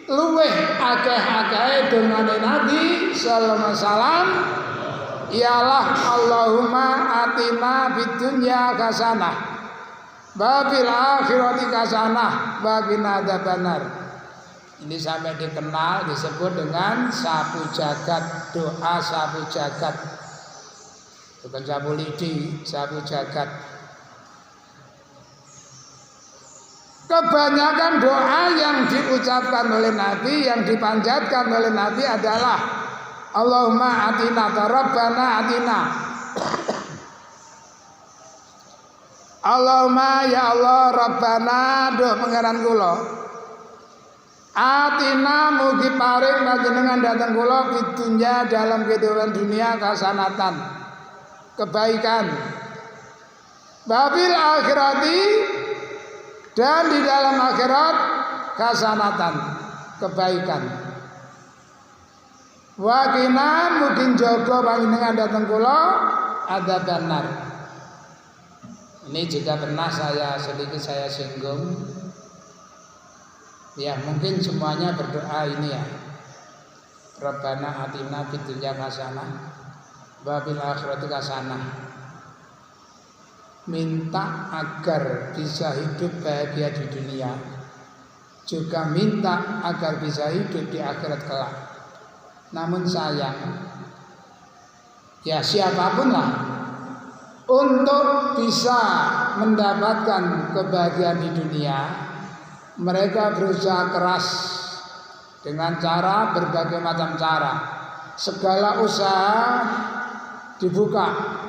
luweh akeh-akehe dongane Nabi sallallahu alaihi wasallam ialah Allahumma atina fid dunya hasanah wa fil akhirati hasanah wa qina adzabannar. Ini sampai dikenal disebut dengan sapu jagat, doa sapu jagat. Bukan sapu lidi, sapu jagat. Kebanyakan doa yang diucapkan oleh Nabi, yang dipanjatkan oleh Nabi adalah Allahumma atina rabbana atina. Allahumma ya Allah rabbana doh pangeran kula. Atina mugi paring panjenengan dhateng kula pidunya dalam kehidupan dunia kasanatan, kebaikan. Babil akhirati dan di dalam akhirat kasanatan, kebaikan. Wakina mungkin jogo panjenengan datang kula ada benar. Ini juga pernah saya singgung. Ya mungkin semuanya berdoa ini ya. Rabbana atina fid dunya hasanah wa fil akhirati hasanah. Minta agar bisa hidup bahagia di dunia, juga minta agar bisa hidup di akhirat kelak. Namun sayang, ya siapapun lah, untuk bisa mendapatkan kebahagiaan di dunia, mereka berusaha keras dengan cara berbagai macam cara. Segala usaha dibuka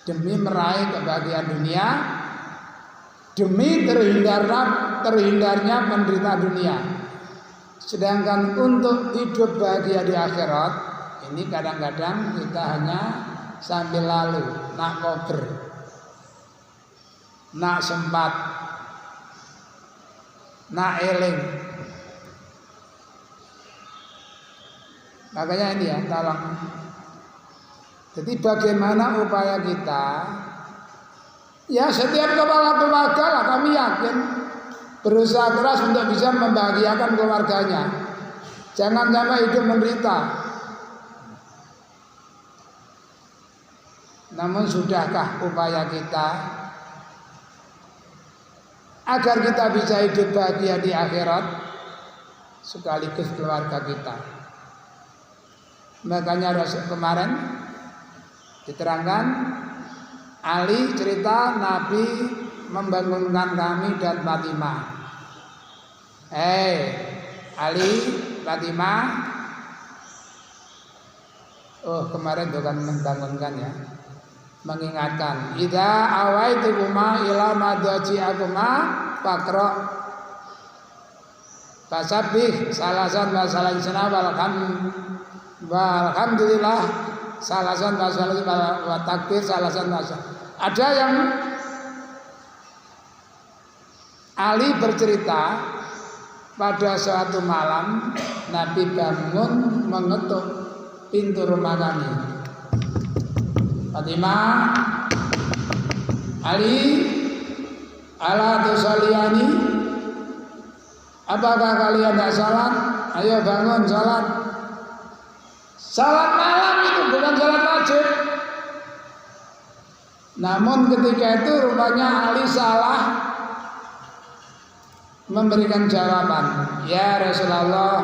demi meraih kebahagiaan dunia, demi terhindarnya penderita dunia. Sedangkan untuk hidup bahagia di akhirat, ini kadang-kadang kita hanya sambil lalu, nak kober, nak sempat, nak eling. Makanya ini ya, tolong. Jadi bagaimana upaya kita? Ya setiap kepala keluarga lah kami yakin berusaha keras untuk bisa membahagiakan keluarganya. Jangan sampai hidup menderita. Namun sudahkah upaya kita agar kita bisa hidup bahagia di akhirat sekaligus keluarga kita? Makanya kemarin diterangkan Ali cerita Nabi membangunkan kami dan Fatimah. Ali, Fatimah. Oh kemarin bukan membangunkan ya, mengingatkan. Idza awaitukuma ila madji'akuma faqra fasabbih salasan wa salasana walhamdulillah salasan wa takbir salasan wa. Ada yang Ali bercerita pada suatu malam Nabi bangun mengetuk pintu rumah kami. Fatimah, Ali, ala tusalliyani, apakah kalian tidak salat? Ayo bangun salat. Salat malam itu bukan salat wajib. Namun ketika itu rupanya Ali salah memberikan jawaban. Ya Rasulullah,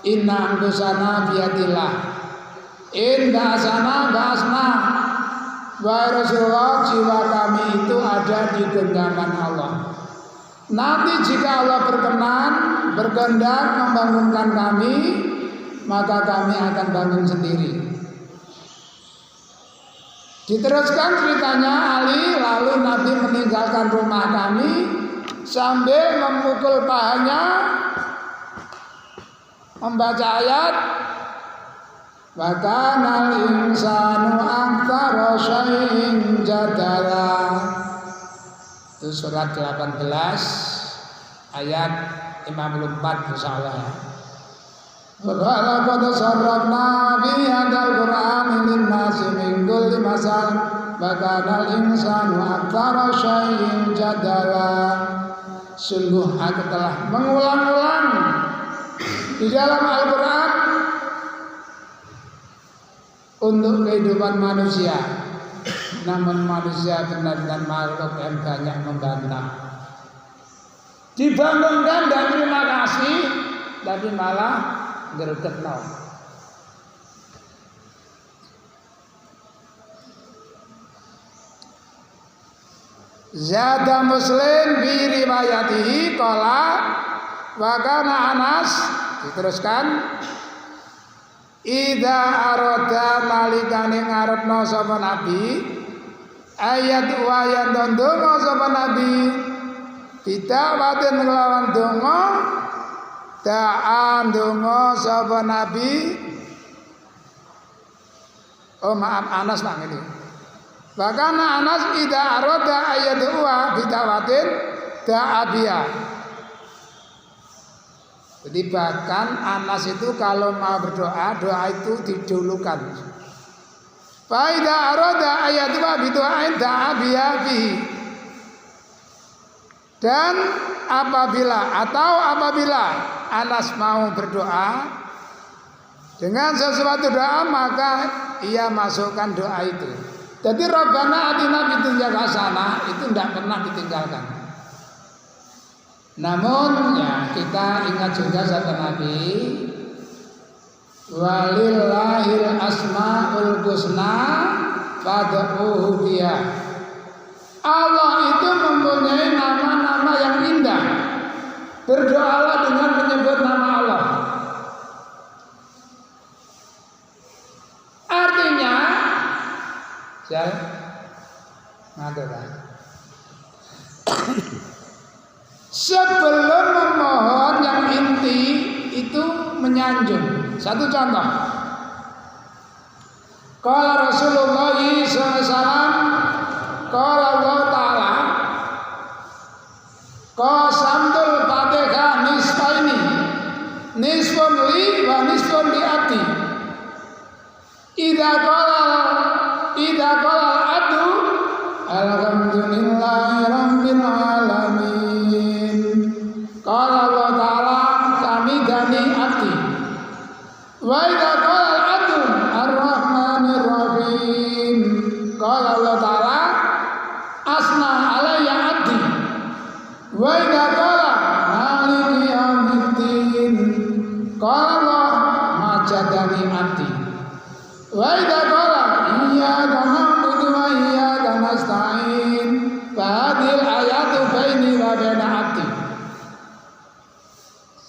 inna angkusana biyadillah, in ba'asana ba'asna, Wahai Rasulullah, jiwa kami itu ada di genggaman Allah. Nanti jika Allah berkehendak membangunkan kami, maka kami akan bangun sendiri. Diteruskan ceritanya Ali, lalu Nabi meninggalkan rumah kami sambil memukul pahanya, membaca ayat wa kanal insanu aktsara syai'in jadala. Itu surat 18 ayat 54 insyaallah ya. Wa qad sarrafna fi hadzal qur'ani lin-nasi min kulli masal wa kanal insanu aktsara syai'in jadala. Sungguh aku telah mengulang-ulang di dalam Al-Quran untuk kehidupan manusia, namun manusia benar-benar makhluk yang banyak membantah. Dibangunkan dan terima kasih, tapi malah gergetno. Zada Muslim bi riwayatihi qala wa kana Anas, diteruskan idza arada nalikane ngarepno sapa nabi ayat wa yang ndonga sapa nabi ditawatin kelawan donga ta'an donga sapa nabi. Oh maaf, Anas Pak ini. Bahkan Anas idza arada ayat wa ditawatin ta'abia. Jadi bahkan Anas itu kalau mau berdoa, doa itu didulukan. Fa idza arada ayat wa bidu'ain ta'abia fi. Dan apabila Anas mau berdoa dengan sesuatu doa, maka ia masukkan doa itu. Jadi Rabbana atina fid dunya hasanah itu tidak pernah ditinggalkan. Namun ya kita ingat juga kata Nabi, walillahil asmaul husna fad'uhu biha. Allah itu mempunyai nama-nama yang indah. Berdoalah dengan menyebut nama Allah. Artinya saya sebelum memohon yang inti itu menyanjung. Satu contoh, qala Rasulullah SAW, qala Allah Ta'ala, qasamtul Fatihah nisfaini, nisfun li wa nisfun li abdi. Idza qala abdu alhamdulillahi rabbil alamin. Qala Allah Ta'ala hamidani abdi. Wa idza qala abdu ar-rahmanir rahim. Qala Allah Ta'ala asna alayya abdi. Wa idza qala maliki yaumiddin. Qala Allah majadani abdi. Wa idza qala iyyaka na'budu wa iyyaka nasta'in. Fahadhil ayatu baini wa baina abdi.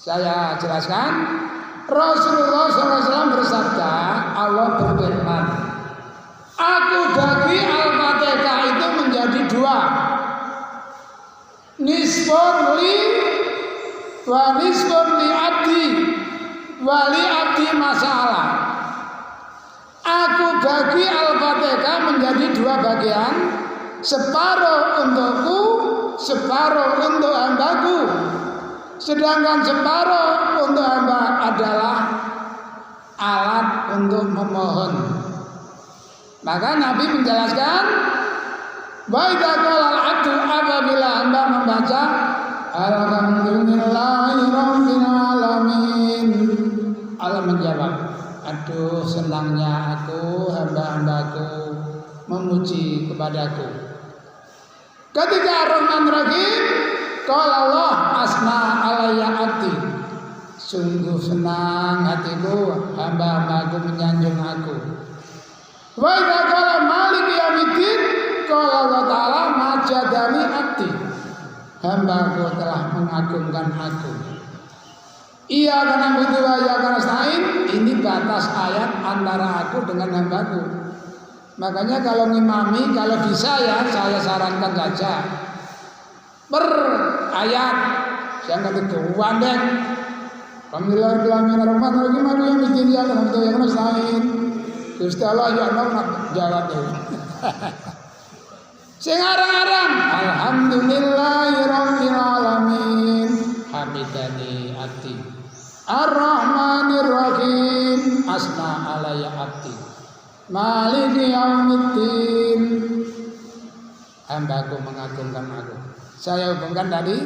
Saya jelaskan, Rasulullah SAW bersabda, Allah berfirman, aku bagi Al-Fatihah itu menjadi dua, nisfun li wa nisfun li abdi wa li abdi masalah. Aku bagi Al-Fatihah menjadi dua bagian, separuh untukku, separuh untuk hambaku. Sedangkan separuh untuk hamba adalah alat untuk memohon. Maka Nabi menjelaskan, baik kalau abdu apabila hamba membaca alhamdulillahirabbil alamin, Allah menjawab, aduh senangnya aku, hamba-hambaku memuji kepadaku. Ketika Ar-Rahman Rahim, qala Allah asna alayya abdi, sungguh senang hatiku, hamba-hambaku menyanjung aku. Wa idza qala maliki yaumiddin, qala Allah Ta'ala majadani abdi, hambaku telah mengagungkan aku. Iya karena itu ya karena nasta'in, ini batas ayat antara aku dengan hambaku. Makanya kalau ngimami, kalau bisa ya saya sarankan saja per ayat yang ketiga wandeng pamilihan kelamin rahmat gimana yang bikin ya karena itu yang nasta'in. Terus Allah ya Allah jawab deh. Sing arang-arang alhamdulillahirabbil alamin hamidani abdi arrahmanir rahim asna alayya abdi maliki yaumiddin, hambaku mengagungkan aku. Saya hubungkan tadi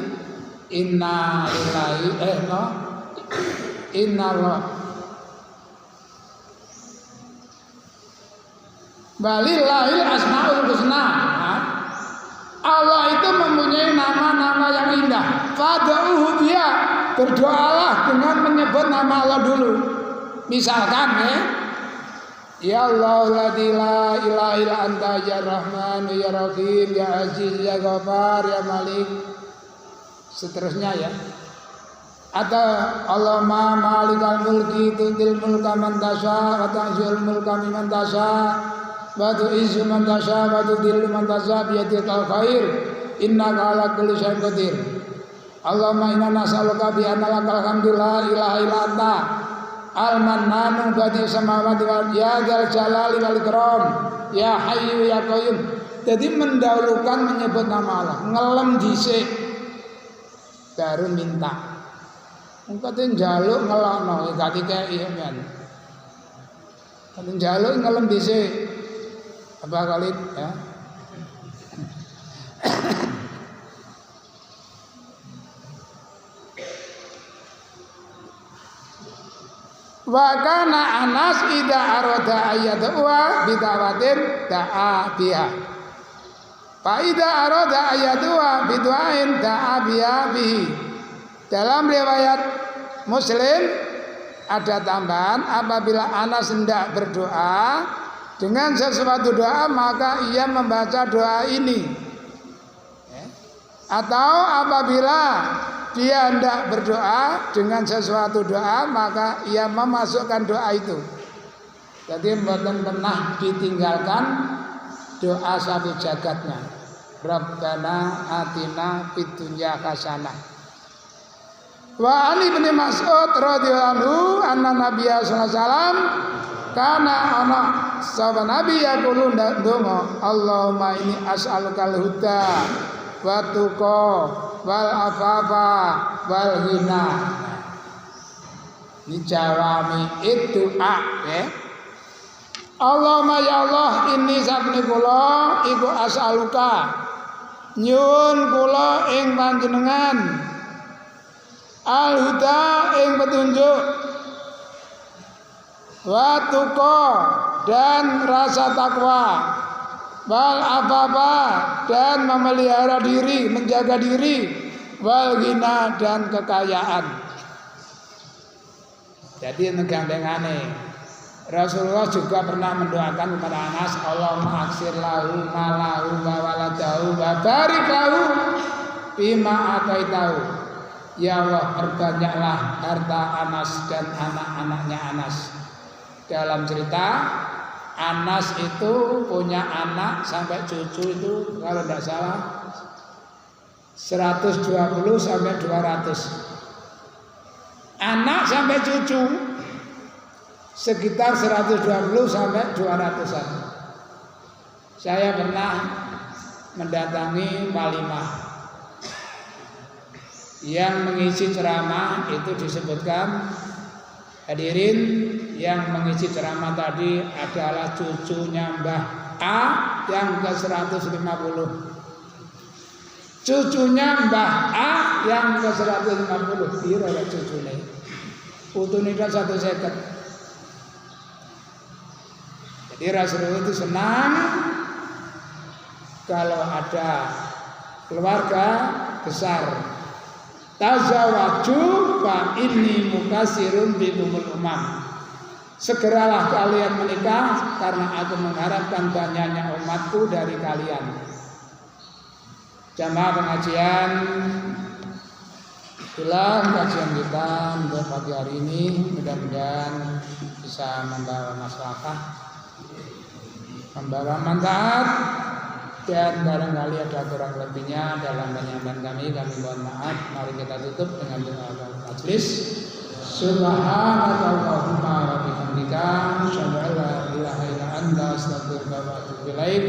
inna lillahi inna balillahil asmaul husna. Allah itu mempunyai nama-nama yang indah. Fad'uhu biha, berdoalah dengan menyebut nama Allah dulu. Misalkan ya Allah la ilaha illa anta ya Rahman ya Rahim ya Aziz ya Ghaffar ya Malik, seterusnya ya. Atau Allahumma malikal mulki tutil mulka man tasha wa tanzilul mulka mimman tasha wa tu'izzu man tasha wa tudhillu man tasha bi yadikal khair innaka ala kulli syai'in qadir. Allahumma inna nas'aluka bi anna lakal hamdu la ilaha illa anta al-mannanu badi'us samawati wal ardi ya dzal jalali wal ikram ya hayyu ya qayyum. Jadi mendahulukan menyebut nama Allah, ngelem dhisik baru minta. Engko ten njaluk ngelokno gak dikeki men. Ten njaluk ngelem dhisik. Apa kali ya? Wa kana Anas idza arada ayadwa bidawatin da'a biha. Fa idza arada ayadwa bidu'ain da'a bihi. Dalam riwayat Muslim ada tambahan apabila Anas hendak berdoa dengan sesuatu doa maka ia membaca doa ini. Atau apabila dia hendak berdoa dengan sesuatu doa maka ia memasukkan doa itu. Jadi bukan pernah ditinggalkan doa satu jagatnya. Rabbana atina fid dunya hasanah. Wa Ali bin Mas'ud radhiyallahu anhu anna Nabiya sallallahu alaihi wasallam kana ana sahabat Nabi yaqulu ndonga Allahumma inni as'alukal huda wa tuqa wal afafa wal ghina. Ini jawami itu ya. Allahumma ya Allah inni sabni kula iku as'aluka nyuwun kula ing panjenengan al-huda ing petunjuk wa tuqa dan rasa takwa wal afaba dan memelihara diri, menjaga diri, wal ghina dan kekayaan. Jadi negandengane Rasulullah juga pernah mendoakan kepada Anas Allahumma aksir lahu malahu wa waladahu wa barik lahu bima ataitahu. Ya Allah, perbanyaklah harta Anas dan anak-anaknya Anas. Dalam cerita Anas itu punya anak sampai cucu itu kalau tidak salah 120 sampai 200. Anak sampai cucu sekitar 120 sampai 200-an. Saya pernah mendatangi Malimah. Yang mengisi ceramah itu disebutkan hadirin yang mengisi ceramah tadi adalah cucunya Mbah A yang ke 150. Cucunya Mbah A yang ke 150. Piro ya cucune? Putune kan 150. Jadi Rasulullah itu senang kalau ada keluarga besar. Tazawwaju fa inni mukasirun bikumul umam. segeralah kalian menikah karena aku mengharapkan banyaknya umatku dari kalian. Jamaah pengajian, itulah kajian kita untuk pagi hari ini. Mudah-mudahan bisa membawa maslahat, membawa manfaat, dan barangkali ada kurang lebihnya dalam penyampaian kami mohon maaf. Mari kita tutup dengan doa majelis. Subhanakallahumma wa bihamdika asyhadu an la ilaha illa anta astaghfiruka wa atubu ilaik.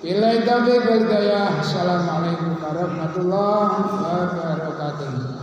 Billahi taufiq wal hidayah. Assalamualaikum warahmatullahi wabarakatuh.